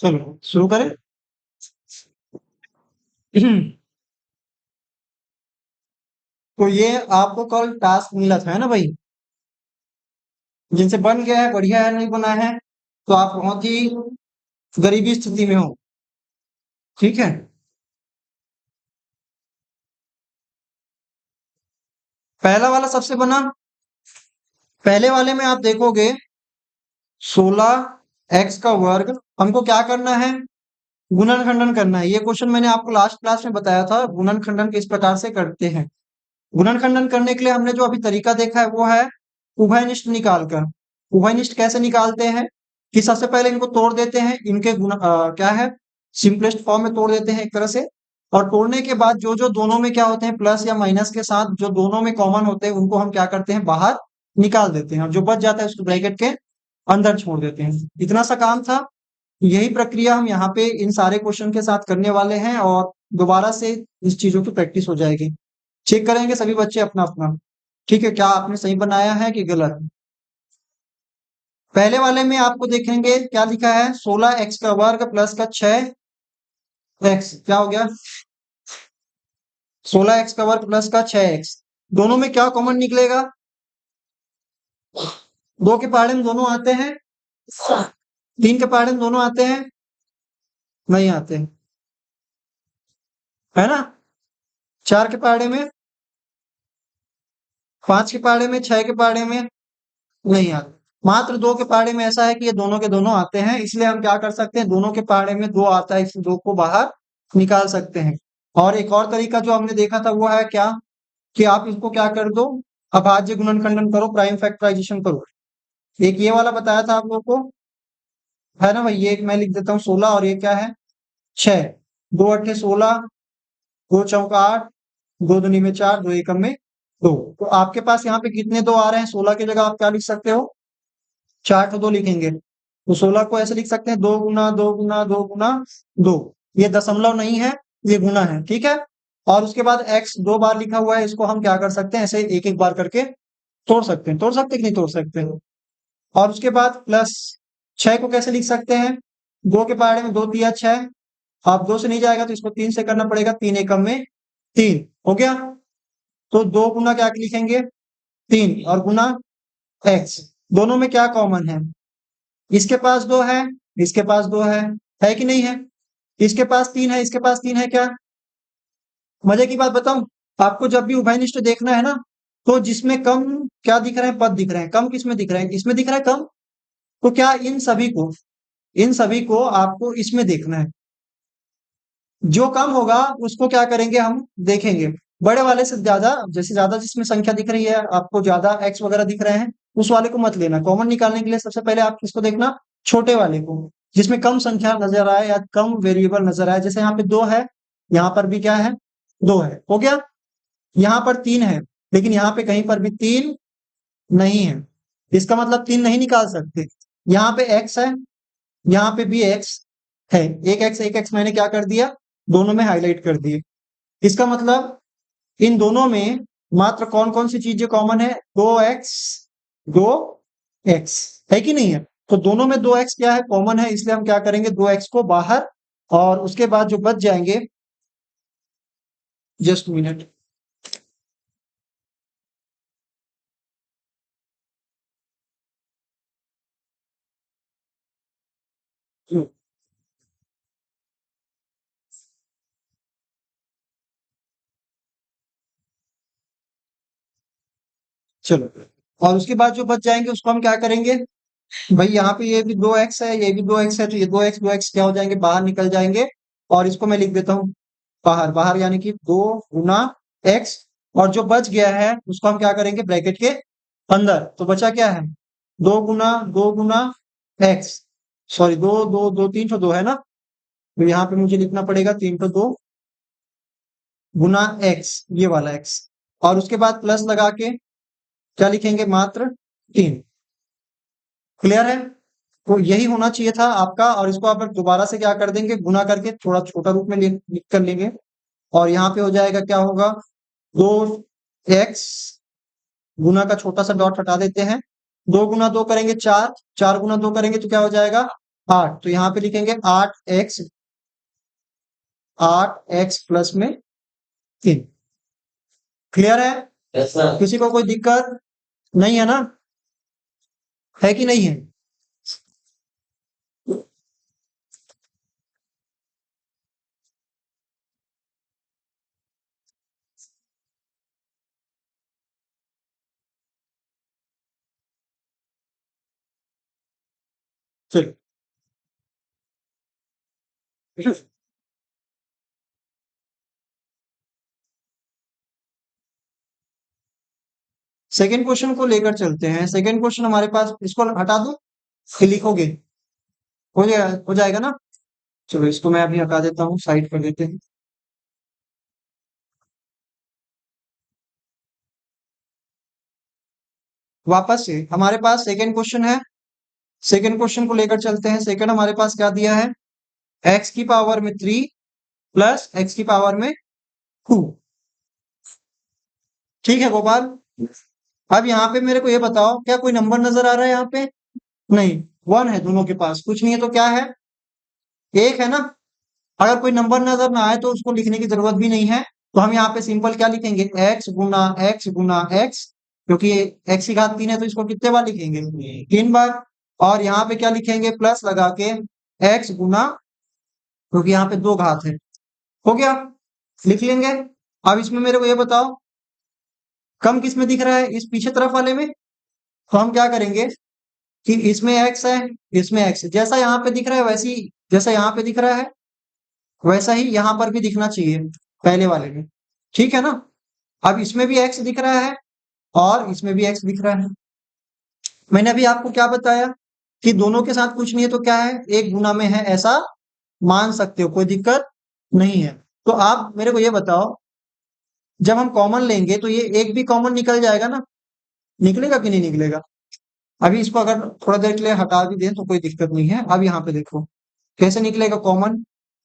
चलो शुरू करें। तो ये आपको कल टास्क मिला था, है ना भाई? जिनसे बन गया है बढ़िया है, नहीं बना है तो आप बहुत ही गरीबी स्थिति में हो। ठीक है, पहला वाला सबसे बना। पहले वाले में आप देखोगे 16 x का वर्ग, हमको क्या करना है? गुणनखंडन करना है। ये क्वेश्चन मैंने आपको लास्ट क्लास में बताया था, गुणनखंडन किस प्रकार से करते हैं। गुणनखंडन करने के लिए हमने जो अभी तरीका देखा है वो है उभयनिष्ठ निकालकर। उभयनिष्ठ कैसे निकालते हैं कि सबसे पहले इनको तोड़ देते हैं, इनके क्या है, सिंपलेस्ट फॉर्म में तोड़ देते हैं एक तरह से। और तोड़ने के बाद जो जो दोनों में क्या होते हैं, प्लस या माइनस के साथ जो दोनों में कॉमन होते हैं उनको हम क्या करते हैं, बाहर निकाल देते हैं, और जो बच जाता है उसको ब्रैकेट के अंदर छोड़ देते हैं। इतना सा काम था। यही प्रक्रिया हम यहाँ पे इन सारे क्वेश्चन के साथ करने वाले हैं, और दोबारा से इस चीजों की प्रैक्टिस हो जाएगी। चेक करेंगे सभी बच्चे अपना अपना, ठीक है, क्या आपने सही बनाया है कि गलत। पहले वाले में आपको देखेंगे क्या लिखा है, 16 x का वर्ग प्लस का 6 x, क्या हो गया, 16 x का वर्ग प्लस का 6 x। दोनों में क्या कॉमन निकलेगा? दो के पहाड़े में दोनों आते हैं, 3 के पहाड़े में दोनों आते हैं, नहीं आते, है ना? 4 के पहाड़े में, 5 के पहाड़े में, 6 के पहाड़े में नहीं आते। मात्र 2 के पहाड़े में ऐसा है कि ये दोनों के दोनों आते हैं, इसलिए हम क्या कर सकते हैं, दोनों के पहाड़े में 2 आता है, इस 2 को बाहर निकाल सकते हैं। और एक और तरीका जो हमने देखा था वो है क्या, कि आप इसको क्या कर दो, अभाज्य गुणनखंडन करो, प्राइम फैक्टराइजेशन करो। एक ये वाला बताया था आप लोगों को, है ना भाई? ये मैं लिख देता हूँ 16, और ये क्या है, 6। 2 8 16, 2 चौका 8, 2 दूनी में 4, 2 एकम में 2। तो आपके पास यहाँ पे कितने 2 आ रहे हैं? 16 की जगह आप क्या लिख सकते हो, 4 तो 2 लिखेंगे। तो 16 को ऐसे लिख सकते हैं, 2 गुना 2 गुना 2 गुना 2। ये दशमलव नहीं है, ये गुना है, ठीक है। और उसके बाद x 2 बार लिखा हुआ है, इसको हम क्या कर सकते हैं, ऐसे एक एक बार करके तोड़ सकते हैं। तोड़ सकते हैं कि नहीं तोड़ सकते हो? और उसके बाद प्लस 6 को कैसे लिख सकते हैं, 2 के पहाड़े में 2 तिया 6, अब 2 से नहीं जाएगा तो इसको 3 से करना पड़ेगा, 3 एकम में 3 हो गया। तो 2 गुना क्या लिखेंगे, 3, और गुना x। दोनों में क्या कॉमन है, इसके पास 2 है, इसके पास 2 है कि नहीं है? इसके पास 3 है, इसके पास 3 है क्या? मजे की बात बताऊं, आपको जब भी उभयनिष्ठ देखना है ना, तो जिसमें कम क्या दिख रहे हैं, पद दिख रहे हैं, कम किसमें दिख रहे हैं, इसमें दिख रहा है कम। तो क्या इन सभी को आपको इसमें देखना है। जो कम होगा उसको क्या करेंगे, हम देखेंगे बड़े वाले से ज्यादा, जैसे ज्यादा जिसमें संख्या दिख रही है, आपको ज्यादा एक्स वगैरह दिख रहे हैं, उस वाले को मत लेना। कॉमन निकालने के लिए सबसे पहले आप किसको देखना, छोटे वाले को, जिसमें कम संख्या नजर आए या कम वेरिएबल नजर आए। जैसे यहाँ पे 2 है, यहाँ पर भी क्या है, 2 है, हो गया। यहाँ पर 3 है, लेकिन यहाँ पे कहीं पर भी 3 नहीं है, इसका मतलब 3 नहीं निकाल सकते। यहाँ पे एक्स है, यहाँ पे भी एक्स है, एक एक्स मैंने क्या कर दिया, दोनों में हाईलाइट कर दिए। इसका मतलब इन दोनों में मात्र कौन कौन सी चीजें कॉमन है, 2x है कि नहीं है? तो दोनों में 2x क्या है, कॉमन है, इसलिए हम क्या करेंगे, 2x को बाहर, और उसके बाद जो बच जाएंगे, जस्ट मिनट, चलो। और उसके बाद जो बच जाएंगे उसको हम क्या करेंगे, भाई यहाँ पे ये भी 2x है, ये भी 2x है, तो ये 2x क्या हो जाएंगे, बाहर निकल जाएंगे। और इसको मैं लिख देता हूँ बाहर, बाहर यानी कि 2 गुना x। और जो बच गया है उसको हम क्या करेंगे, ब्रैकेट के अंदर। तो बचा क्या है, 2 गुना 2 गुना x, सॉरी, 2 2 2 3 तो 2 है ना, तो यहाँ पे मुझे लिखना पड़ेगा 3 तो 2 गुना x, ये वाला x। और उसके बाद प्लस लगा के क्या लिखेंगे, मात्र 3। क्लियर है? तो यही होना चाहिए था आपका, और इसको आप दोबारा से क्या कर देंगे, गुना करके थोड़ा छोटा रूप में लिख कर लेंगे, और यहाँ पे हो जाएगा, क्या होगा, 2x गुना का छोटा सा डॉट हटा देते हैं, 2 गुना 2 करेंगे 4, 4 गुना 2 करेंगे तो क्या हो जाएगा 8, तो यहाँ पे लिखेंगे 8x, 8x प्लस में 3। क्लियर है? ऐसा किसी को कोई दिक्कत नहीं है ना, है कि नहीं है? चलिए, सेकेंड क्वेश्चन को लेकर चलते हैं। सेकेंड क्वेश्चन हमारे पास, इसको हटा दूं कि लिखोगे? हो जाएगा ना? चलो इसको मैं अभी हटा देता हूँ, साइड कर देते हैं। वापस से हमारे पास सेकेंड क्वेश्चन है, सेकेंड क्वेश्चन को लेकर चलते हैं। सेकेंड हमारे पास क्या दिया है, x की पावर में 3 प्लस x की पावर में 2। ठीक है गोपाल? अब यहाँ पे मेरे को ये बताओ, क्या कोई नंबर नजर आ रहा है यहाँ पे? नहीं, 1 है दोनों के पास, कुछ नहीं है तो क्या है, 1 है ना। अगर कोई नंबर नजर ना आए तो उसको लिखने की जरूरत भी नहीं है, तो हम यहाँ पे सिंपल क्या लिखेंगे, x गुना x, क्योंकि x की घात 3 है तो इसको कितने बार लिखेंगे, 3 बार। और यहाँ पे क्या लिखेंगे, प्लस लगा के x गुना, क्योंकि यहाँ पे 2 घात है, हो गया, लिख लेंगे। अब इसमें मेरे को ये बताओ, कम किस में दिख रहा है, इस पीछे तरफ वाले में, तो हम क्या करेंगे कि इसमें x है, इसमें x है, जैसा यहाँ पे दिख रहा है वैसी, जैसा यहाँ पे दिख रहा है वैसा ही यहाँ पर भी दिखना चाहिए, पहले वाले में, ठीक है ना। अब इसमें भी x दिख रहा है और इसमें भी x दिख रहा है। मैंने अभी आपको क्या बताया कि दोनों के साथ कुछ नहीं है तो क्या है, एक गुना में है, ऐसा मान सकते हो, कोई दिक्कत नहीं है। तो आप मेरे को ये बताओ, जब हम कॉमन लेंगे तो ये एक भी कॉमन निकल जाएगा ना, निकलेगा कि नहीं निकलेगा? अभी इसको अगर थोड़ा देर के लिए हटा भी दें तो कोई दिक्कत नहीं है। अब यहाँ पे देखो कैसे निकलेगा कॉमन,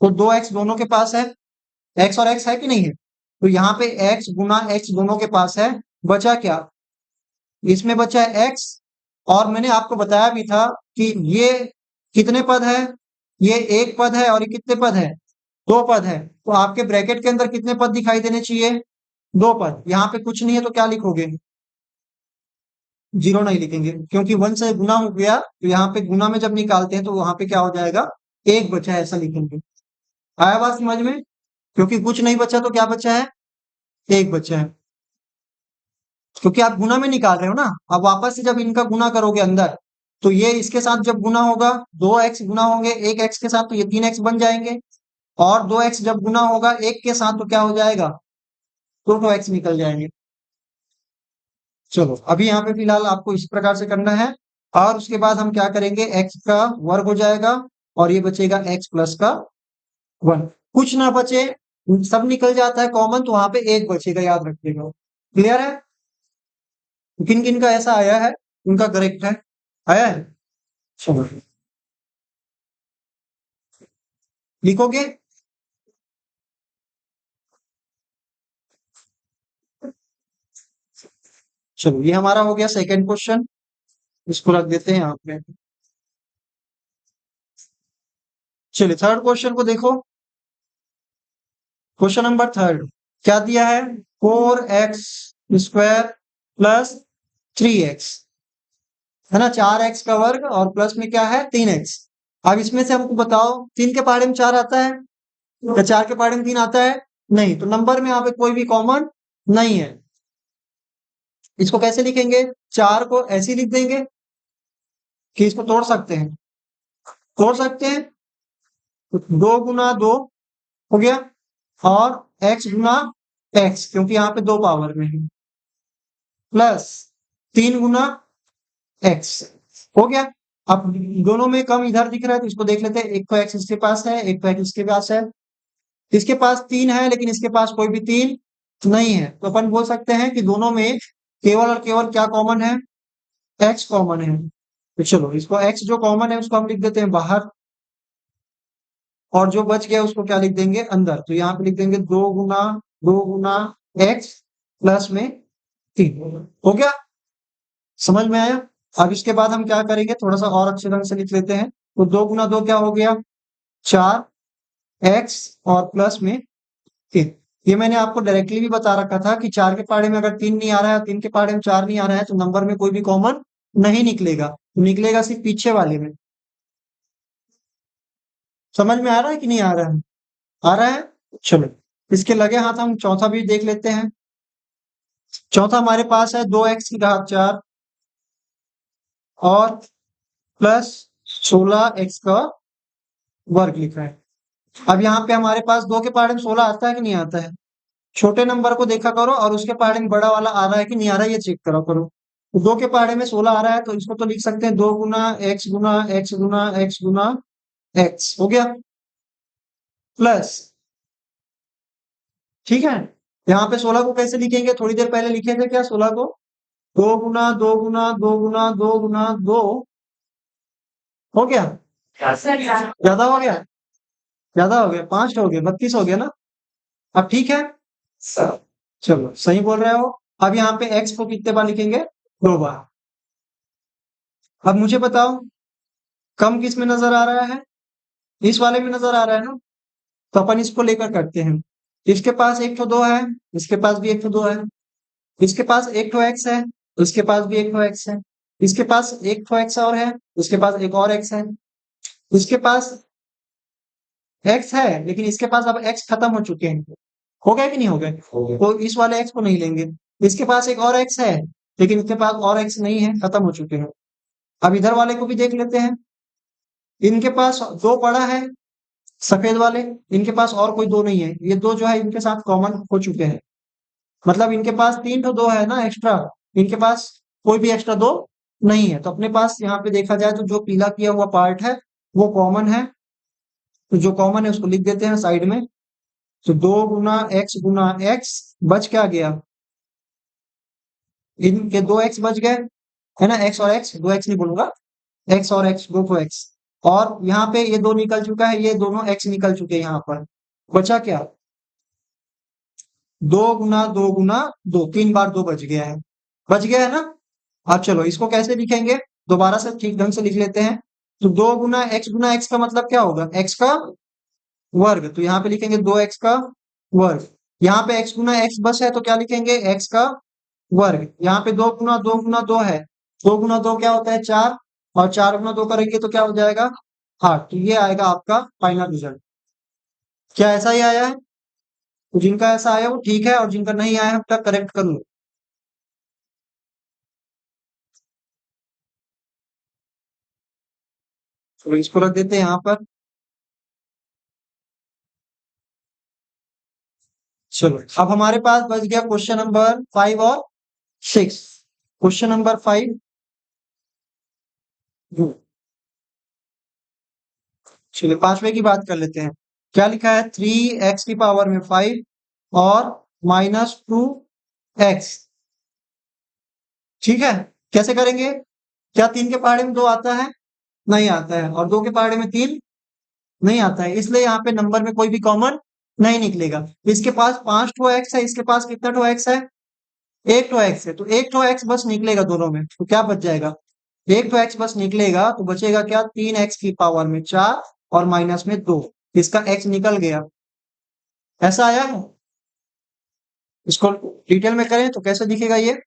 तो 2x दोनों के पास है, x और x है कि नहीं है, तो यहाँ पे x गुना x दोनों के पास है, बचा क्या, इसमें बचा है x। और मैंने आपको बताया भी था कि ये कितने पद है, ये एक पद है, और ये कितने पद है, 2 पद है, तो आपके ब्रैकेट के अंदर कितने पद दिखाई देने चाहिए, 2 पद। यहाँ पे कुछ नहीं है तो क्या लिखोगे, 0 नहीं लिखेंगे, क्योंकि 1 से गुना हो गया, तो यहाँ पे गुना में जब निकालते हैं तो वहां पे क्या हो जाएगा, 1 बचा है, ऐसा लिखेंगे। आया बात समझ में? क्योंकि कुछ नहीं बचा तो क्या बचा है, 1 बचा है, क्योंकि आप गुना में निकाल रहे हो ना। अब वापस से जब इनका गुना करोगे अंदर, तो ये इसके साथ जब गुना होगा, 2x गुना होंगे 1x के साथ, तो ये 3x बन जाएंगे, और 2x जब गुना होगा 1 के साथ तो क्या हो जाएगा, 2x निकल जाएंगे। चलो अभी यहाँ पे फिलहाल आपको इस प्रकार से करना है, और उसके बाद हम क्या करेंगे, x का वर्ग हो जाएगा, और ये बचेगा x प्लस का 1, कुछ ना बचे, सब निकल जाता है कॉमन, तो वहां पे 1 बचेगा, याद रखिएगा। क्लियर है? किन किन का ऐसा आया है, उनका करेक्ट है, आया है? चलो लिखोगे? चलो ये हमारा हो गया सेकंड क्वेश्चन, इसको रख देते हैं यहाँ पे। चलिए थर्ड क्वेश्चन को देखो, क्वेश्चन नंबर थर्ड क्या दिया है, 4x² प्लस 3x, है ना, 4x का वर्ग और प्लस में क्या है 3x। अब इसमें से हमको बताओ, 3 के पहाड़े में 4 आता है या 4 के पहाड़े में 3 आता है? नहीं, तो नंबर में यहाँ पे कोई भी कॉमन नहीं है। इसको कैसे लिखेंगे, 4 को ऐसे ही लिख देंगे कि इसको तोड़ सकते हैं, तोड़ सकते हैं, तो 2 गुना 2 हो गया, और x गुना x, क्योंकि यहाँ पे 2 पावर में है, प्लस 3 गुना x, हो गया। अब दोनों में कम इधर दिख रहा है तो इसको देख लेते हैं, एक तो x इसके पास है, एक तो x इसके पास है, इसके पास 3 है लेकिन इसके पास कोई भी 3 नहीं है, तो अपन बोल सकते हैं कि दोनों में केवल और केवल क्या कॉमन है, x कॉमन है। तो चलो इसको x जो कॉमन है उसको हम लिख देते हैं बाहर, और जो बच गया उसको क्या लिख देंगे अंदर। तो यहाँ पे लिख देंगे 2 गुना x प्लस में 3। हो गया, समझ में आया। अब इसके बाद हम क्या करेंगे, थोड़ा सा और अच्छे ढंग से लिख लेते हैं। तो 2 गुना 2 क्या हो गया, 4x और प्लस में 3। ये मैंने आपको डायरेक्टली भी बता रखा था कि 4 के पहाड़े में अगर 3 नहीं आ रहा है, 3 के पहाड़े में 4 नहीं आ रहा है, तो नंबर में कोई भी कॉमन नहीं निकलेगा, तो निकलेगा सिर्फ पीछे वाले में। समझ में आ रहा है कि नहीं आ रहा है? आ रहा है। चलो इसके लगे हाथ हम चौथा भी देख लेते हैं। चौथा हमारे पास है 2x की घात 4 और प्लस 16x का वर्ग लिखा है। अब यहाँ पे हमारे पास 2 के पहाड़े में 16 आता है कि नहीं आता है? छोटे नंबर को देखा करो और उसके पहाड़े में बड़ा वाला आ रहा है कि नहीं आ रहा है, ये चेक करो करो। तो 2 के पहाड़े में 16 आ रहा है, तो इसको तो लिख सकते हैं 2 गुना x हो गया, प्लस, ठीक है। यहाँ पे 16 को कैसे लिखेंगे, थोड़ी देर पहले लिखे थे क्या 16 को, 2 गुना 2 गुना 2 गुना 2 हो गया, ज्यादा हो गया, ज्यादा हो गया, 5 हो गया, 32 हो गया ना। अब ठीक है, चलो सही बोल रहे हो। अब यहाँ पे x को कितने बार लिखेंगे, 2 बार। अब मुझे बताओ कम किस में नजर आ रहा है, इस वाले में नजर आ रहा है ना, तो अपन इसको लेकर करते हैं। इसके पास एक ठो 2 है, इसके पास भी एक ठो 2 है, इसके पास एक ठो x है, उसके पास भी एक ठो x है, इसके पास एक ठो x और है, उसके पास एक और x है, इसके पास x है लेकिन इसके पास अब x खत्म हो चुके हैं। हो गए कि नहीं हो गए? तो इस वाले x को नहीं लेंगे। इसके पास एक और x है लेकिन इसके पास और x नहीं है, खत्म हो चुके हैं। अब इधर वाले को भी देख लेते हैं। इनके पास 2 पड़ा है, सफेद वाले, इनके पास और कोई 2 नहीं है, ये 2 जो है इनके साथ कॉमन हो चुके हैं। मतलब इनके पास 3 तो 2 है ना एक्स्ट्रा, इनके पास कोई भी एक्स्ट्रा 2 नहीं है। तो अपने पास यहाँ पे देखा जाए तो जो पीला किया हुआ पार्ट है वो कॉमन है, तो जो कॉमन है उसको लिख देते हैं साइड में। तो 2 गुना x बच क्या गया, इनके 2x बच गए, है ना, x और x, 2x नहीं बोलूंगा, x और x, 2 x। और यहाँ पे ये 2 निकल चुका है, ये दोनों x निकल चुके हैं यहाँ पर। बचा क्या, 2 गुना 2 गुना 2, 3 बार 2 बच गया है, बच गया है ना। अब चलो इसको कैसे लिखेंगे, दोबारा से ठीक ढंग से लिख लेते हैं। तो 2 गुना x का मतलब क्या होगा, x का वर्ग, तो यहाँ पे लिखेंगे 2x का वर्ग। यहाँ पे x गुना x बस है तो क्या लिखेंगे, x का वर्ग। यहाँ पे 2 गुना 2 है, 2 गुना 2 क्या होता है, 4, और 4 गुना 2 करेंगे तो क्या हो जाएगा, 8। तो ये आएगा आपका फाइनल रिजल्ट। क्या ऐसा ही आया है? तो जिनका ऐसा आया वो ठीक है, और जिनका नहीं आया हम तक करेक्ट कर लो। तो इसको रख देते हैं यहाँ पर। चलो अब हमारे पास बच गया क्वेश्चन नंबर 5 और 6। क्वेश्चन नंबर 5, चलिए पांचवे की बात कर लेते हैं। क्या लिखा है, 3x⁵ और -2x। ठीक है, कैसे करेंगे, क्या 3 के पहाड़े में 2 आता है, नहीं आता है, और 2 के पहाड़े में 3 नहीं आता है, इसलिए यहाँ पे नंबर में कोई भी कॉमन नहीं निकलेगा। इसके पास 5 ठो x है, इसके पास कितना ठो x है, एक ठो x है, तो एक ठो x बस निकलेगा दोनों में, तो क्या बच जाएगा, एक ठो x बस निकलेगा, तो बचेगा क्या, 3x⁴ और -2, इसका x निकल गया। ऐसा आया है, इसको डिटेल में करें तो कैसे दिखेगा ये,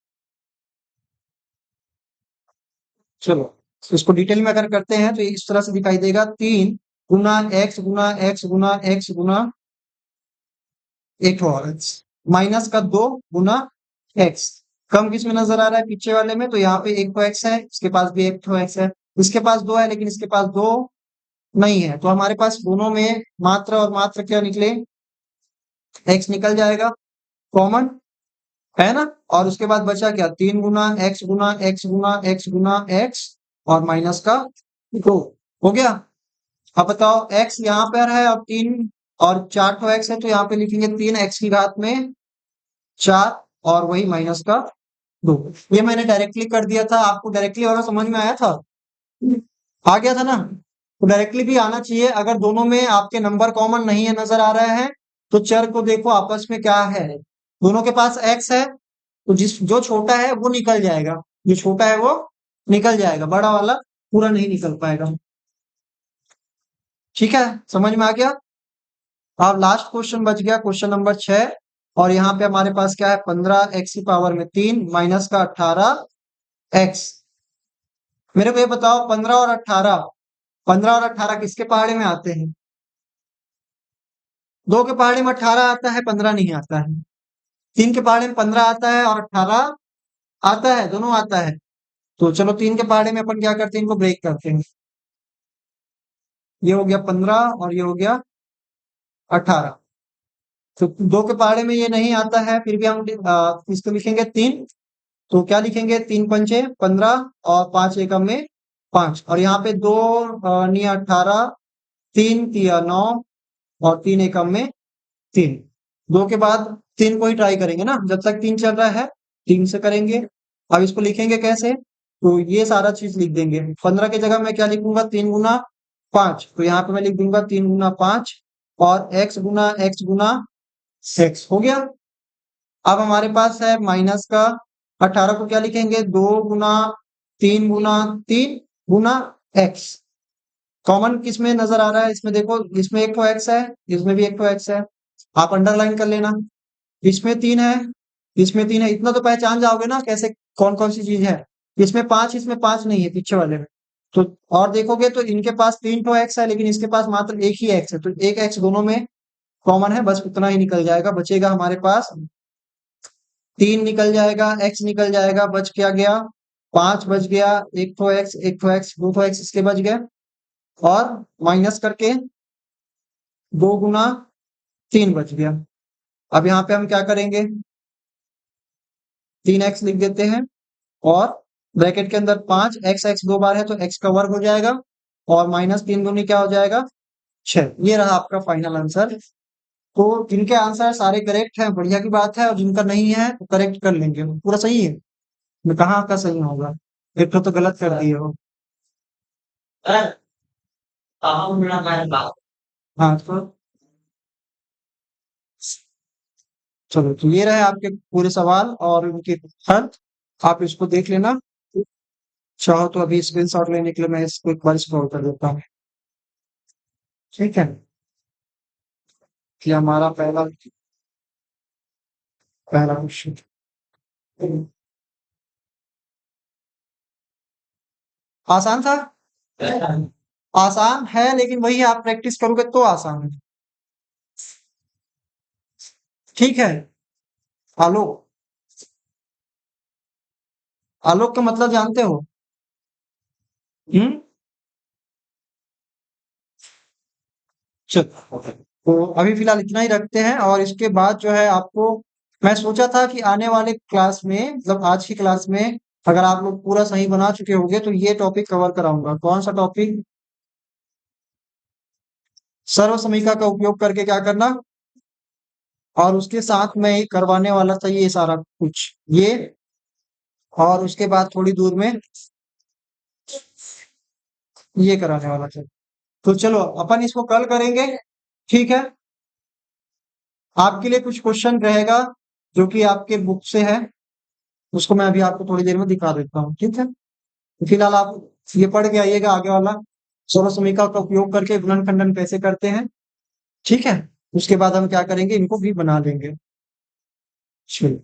चलो इसको डिटेल में अगर करते हैं तो ये इस तरह से दिखाई देगा, 3 गुना x गुना x गुना x गुना एक और x, -2 गुना x। कम किस में नजर आ रहा है, पीछे वाले में, तो यहाँ पे एक तो x है, इसके पास भी एक तो x है, इसके पास 2 है लेकिन इसके पास 2 नहीं है, तो हमारे पास दोनों में मात्र और मात्र क्या निकले, x निकल जाएगा कॉमन, है ना। और उसके बाद बचा क्या, 3 गुना x गुना x गुना x गुना x और -2 हो गया। अब बताओ x यहाँ पर है और 3 और 4 तो x है, तो यहाँ पे लिखेंगे 3x⁴ और वही -2। ये मैंने डायरेक्टली कर दिया था, आपको डायरेक्टली वाला समझ में आया था। आ गया था ना? तो डायरेक्टली भी आना चाहिए। अगर दोनों में आपके नंबर कॉमन नहीं है, नजर आ रहे हैं, तो चर को देखो आपस में क्या है। दोनों के पास x है, तो जो छोटा है वो निकल जाएगा, जो छोटा है वो निकल जाएगा, बड़ा वाला पूरा नहीं निकल पाएगा। ठीक है, समझ में आ गया? अब लास्ट क्वेश्चन बच गया, क्वेश्चन नंबर 6। और यहाँ पे हमारे पास क्या है, 15x³ माइनस का 18x। मेरे को ये बताओ, 15 और 18 किसके पहाड़े में आते हैं? 2 के पहाड़े में 18 आता है, 15 नहीं आता है। 3 के पहाड़े में 15 आता है और 18 आता है, दोनों आता है। तो चलो 3 के पहाड़े में अपन क्या करते हैं, इनको ब्रेक करते हैं। ये हो गया 15 और ये हो गया 18। तो 2 के पहाड़े में ये नहीं आता है, फिर भी हम इसको लिखेंगे 3। तो क्या लिखेंगे, 3 पंचे 15 और 5 एकम में 5। और यहाँ पे 2 नी 18, 3 तिया 9 और 3 एकम में 3। 2 के बाद 3 को ही ट्राई करेंगे ना, जब तक 3 चल रहा है 3 से करेंगे। अब इसको लिखेंगे कैसे, तो ये सारा चीज लिख देंगे। 15 की जगह मैं क्या लिखूंगा, 3 गुना 5। तो यहाँ पे मैं लिख दूंगा 3 गुना 5 और x हो गया। अब हमारे पास है माइनस का 18 को क्या लिखेंगे, 2 गुना 3 गुना 3 गुना x। कॉमन किस में नजर आ रहा है, इसमें देखो, इसमें एक तो x है, इसमें भी एक तो x है, आप अंडरलाइन कर लेना। इसमें 3 है, इसमें 3 है, इतना तो पहचान जाओगे ना कैसे कौन कौन सी चीज है। इसमें 5, इसमें 5 नहीं है पीछे वाले में। तो और देखोगे तो इनके पास 3 तो x है, लेकिन इसके पास मात्र एक ही x है, तो एक x दोनों में कॉमन है, बस उतना ही निकल जाएगा। बचेगा हमारे पास 3 निकल जाएगा, x निकल जाएगा, बच क्या गया, 5 बच गया, एक तो x, एक तो x, दो तो x इसके बच गए। और माइनस करके 2 गुना 3 बच गया। अब यहाँ पे हम क्या करेंगे, 3x लिख देते हैं और ब्रैकेट के अंदर 5 x 2 बार है तो x का वर्ग हो जाएगा, और -3 दूनी क्या हो जाएगा, 6। ये रहा आपका फाइनल आंसर। तो जिनके आंसर सारे करेक्ट हैं बढ़िया की बात है, और जिनका नहीं है तो करेक्ट कर लेंगे। पूरा सही है, मैं कहाँ का सही होगा, एक तो गलत कर दिए हो। हाँ तो चलो, तो ये रहे आपके पूरे सवाल और उनके हल। आप इसको देख लेना, चाहो तो अभी स्क्रीनशॉट लेने के लिए मैं इसको एक बार स्क्रॉल कर देता हूँ। ठीक है, ये हमारा पहला पहला क्वेश्चन आसान था। आसान है, लेकिन वही आप प्रैक्टिस करोगे तो आसान है। ठीक है, आलोक, आलोक का मतलब जानते हो? हम्म, चलो, तो अभी फिलहाल इतना ही रखते हैं, और इसके बाद जो है आपको, मैं सोचा था कि आने वाले क्लास में, मतलब आज की क्लास में, अगर आप लोग पूरा सही बना चुके होंगे तो ये टॉपिक कवर कराऊंगा। कौन सा टॉपिक, सर्व समीकरण का उपयोग करके क्या करना, और उसके साथ में ही करवाने वाला था ये सारा कुछ ये, और उसके बाद थोड़ी दूर में ये कराने वाला था। तो चलो अपन इसको कल करेंगे। ठीक है, आपके लिए कुछ क्वेश्चन रहेगा जो कि आपके बुक से है, उसको मैं अभी आपको थोड़ी देर में दिखा देता हूँ। ठीक है, तो फिलहाल आप ये पढ़ के आइएगा आगे वाला, सर्व समीकरण का उपयोग करके गुणन खंडन कैसे करते हैं। ठीक है, उसके बाद हम क्या करेंगे, इनको भी बना लेंगे। चलिए।